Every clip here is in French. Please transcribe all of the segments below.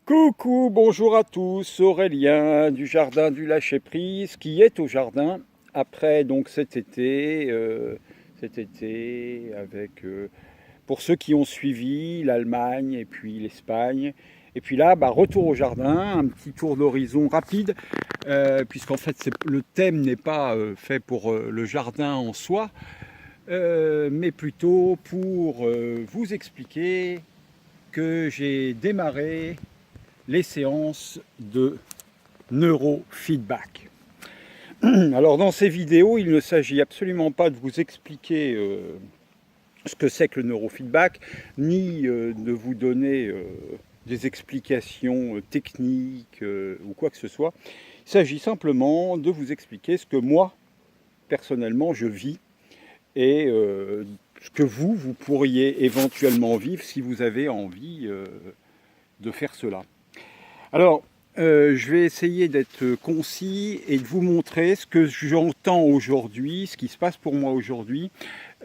Coucou, bonjour à tous, Aurélien du jardin du lâcher-prise qui est au jardin après donc cet été avec pour ceux qui ont suivi l'Allemagne et puis l'Espagne. Et puis là, retour au jardin, un petit tour d'horizon rapide, puisqu'en fait le thème n'est pas fait pour le jardin en soi, mais plutôt pour vous expliquer que j'ai démarré les séances de neurofeedback. Alors dans ces vidéos, il ne s'agit absolument pas de vous expliquer ce que c'est que le neurofeedback, ni de vous donner des explications techniques ou quoi que ce soit. Il s'agit simplement de vous expliquer ce que moi, personnellement, je vis et ce que vous pourriez éventuellement vivre si vous avez envie de faire cela. Alors, je vais essayer d'être concis et de vous montrer ce que j'entends aujourd'hui, ce qui se passe pour moi aujourd'hui.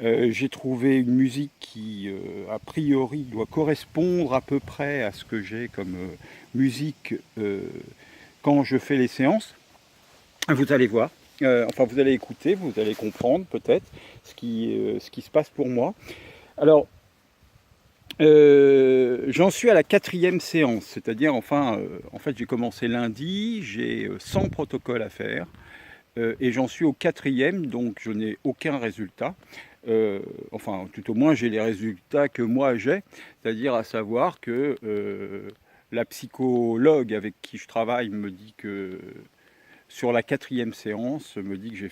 J'ai trouvé une musique qui, a priori, doit correspondre à peu près à ce que j'ai comme musique quand je fais les séances. Vous allez voir, enfin vous allez écouter, vous allez comprendre peut-être ce qui se passe pour moi. Alors, j'en suis à la 4e séance, c'est-à-dire en fait j'ai commencé lundi, j'ai 100 protocoles à faire et j'en suis au 4e, donc je n'ai aucun résultat. Enfin tout au moins j'ai les résultats que moi j'ai, c'est-à-dire à savoir que la psychologue avec qui je travaille me dit que sur la 4e séance, me dit que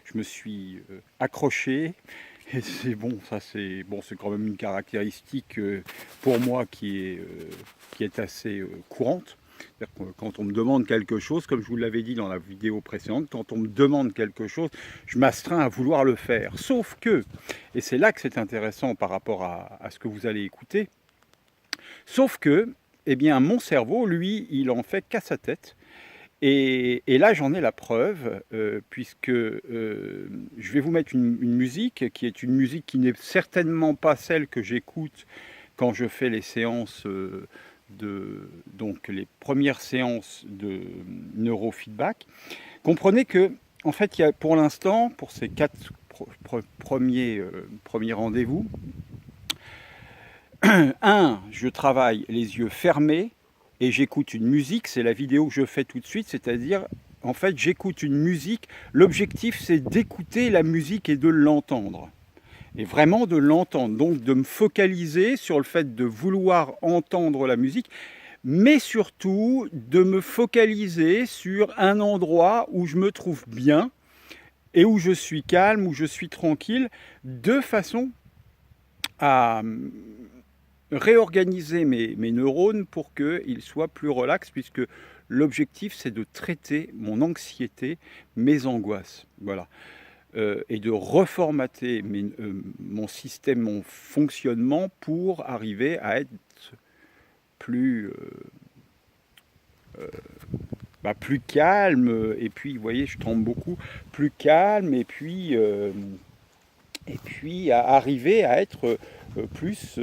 je me suis accroché. Et c'est bon, ça c'est quand même une caractéristique pour moi qui est assez courante. C'est-à-dire que quand on me demande quelque chose, comme je vous l'avais dit dans la vidéo précédente, quand on me demande quelque chose, je m'astreins à vouloir le faire. Sauf que, et c'est là que c'est intéressant par rapport à ce que vous allez écouter, sauf que, eh bien, mon cerveau, lui, il en fait qu'à sa tête. Et là, j'en ai la preuve, puisque je vais vous mettre une musique qui est une musique qui n'est certainement pas celle que j'écoute quand je fais les séances donc les premières séances de neurofeedback. Comprenez que, en fait, il y a pour l'instant, pour ces 4 premiers rendez-vous, je travaille les yeux fermés et j'écoute une musique, c'est la vidéo que je fais tout de suite, c'est-à-dire, en fait, j'écoute une musique. L'objectif, c'est d'écouter la musique et de l'entendre. Et vraiment de l'entendre, donc de me focaliser sur le fait de vouloir entendre la musique, mais surtout de me focaliser sur un endroit où je me trouve bien et où je suis calme, où je suis tranquille, de façon à réorganiser mes neurones pour qu'ils soient plus relax, puisque l'objectif, c'est de traiter mon anxiété, mes angoisses. Voilà. Et de reformater mon système, mon fonctionnement pour arriver à être plus, plus calme. Et puis, vous voyez, je tremble beaucoup, plus calme, et puis à arriver à être plus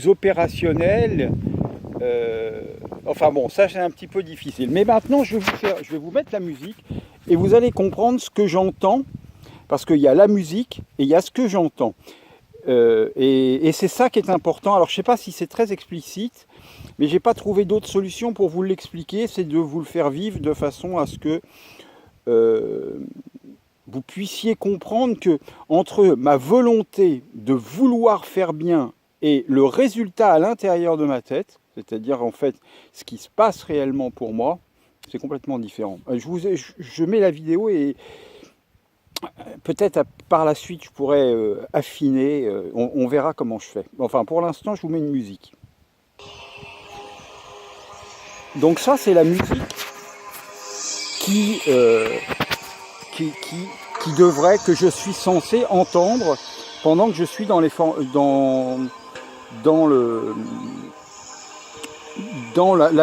opérationnel. Enfin bon, ça c'est un petit peu difficile. Mais maintenant, je vais vous mettre la musique et vous allez comprendre ce que j'entends, parce qu'il y a la musique et il y a ce que j'entends. Et c'est ça qui est important. Alors je ne sais pas si c'est très explicite, mais j'ai pas trouvé d'autre solution pour vous l'expliquer, c'est de vous le faire vivre de façon à ce que vous puissiez comprendre que entre ma volonté de vouloir faire bien et le résultat à l'intérieur de ma tête, c'est-à-dire en fait ce qui se passe réellement pour moi, c'est complètement différent. Je mets la vidéo et peut-être par la suite je pourrais affiner, on verra comment je fais. Enfin pour l'instant je vous mets une musique. Donc ça c'est la musique qui, euh, qui, qui, qui devrait, que je suis censé entendre pendant que je suis dans la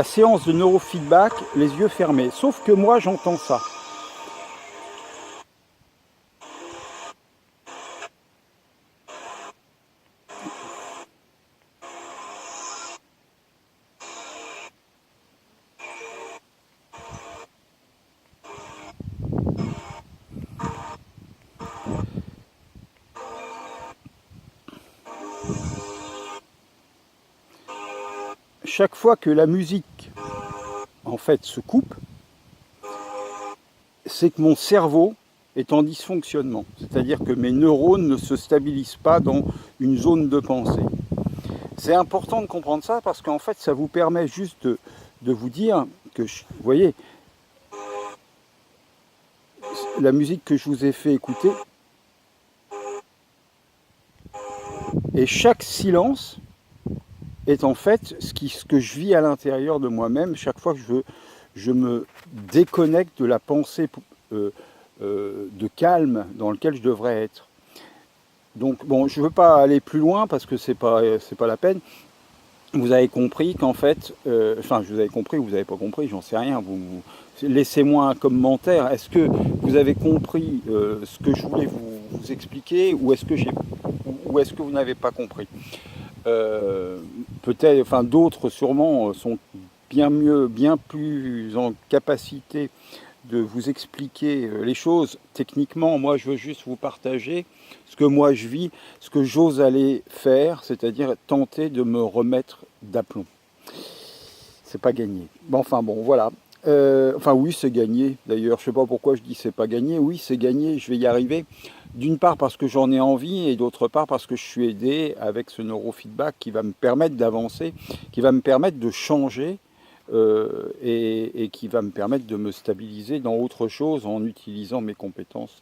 séance de neurofeedback, les yeux fermés. Sauf que moi j'entends ça. chaque fois que la musique en fait se coupe, c'est que mon cerveau est en dysfonctionnement. C'est-à-dire que mes neurones ne se stabilisent pas dans une zone de pensée. C'est important de comprendre ça parce qu'en fait, ça vous permet juste de vous dire que, vous voyez, la musique que je vous ai fait écouter, et chaque silence est en fait ce que je vis à l'intérieur de moi-même chaque fois que je me déconnecte de la pensée de calme dans lequel je devrais être. Donc bon, je ne veux pas aller plus loin parce que c'est pas la peine. Vous avez compris qu'en fait, enfin, je vous avez compris ou vous n'avez pas compris, j'en sais rien. Laissez-moi un commentaire. Est-ce que vous avez compris ce que je voulais vous expliquer ou est-ce que vous n'avez pas compris? Peut-être, enfin, d'autres sûrement sont bien mieux, bien plus en capacité de vous expliquer les choses techniquement. Moi, je veux juste vous partager ce que moi je vis, ce que j'ose aller faire, c'est-à-dire tenter de me remettre d'aplomb. C'est pas gagné. Bon, enfin bon, voilà. Enfin oui, c'est gagné. D'ailleurs, je sais pas pourquoi je dis c'est pas gagné. Oui, c'est gagné. Je vais y arriver. D'une part parce que j'en ai envie et d'autre part parce que je suis aidé avec ce neurofeedback qui va me permettre d'avancer, qui va me permettre de changer et qui va me permettre de me stabiliser dans autre chose en utilisant mes compétences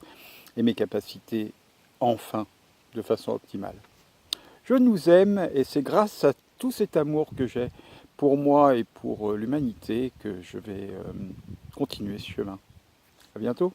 et mes capacités enfin de façon optimale. Je nous aime et c'est grâce à tout cet amour que j'ai pour moi et pour l'humanité que je vais continuer ce chemin. À bientôt.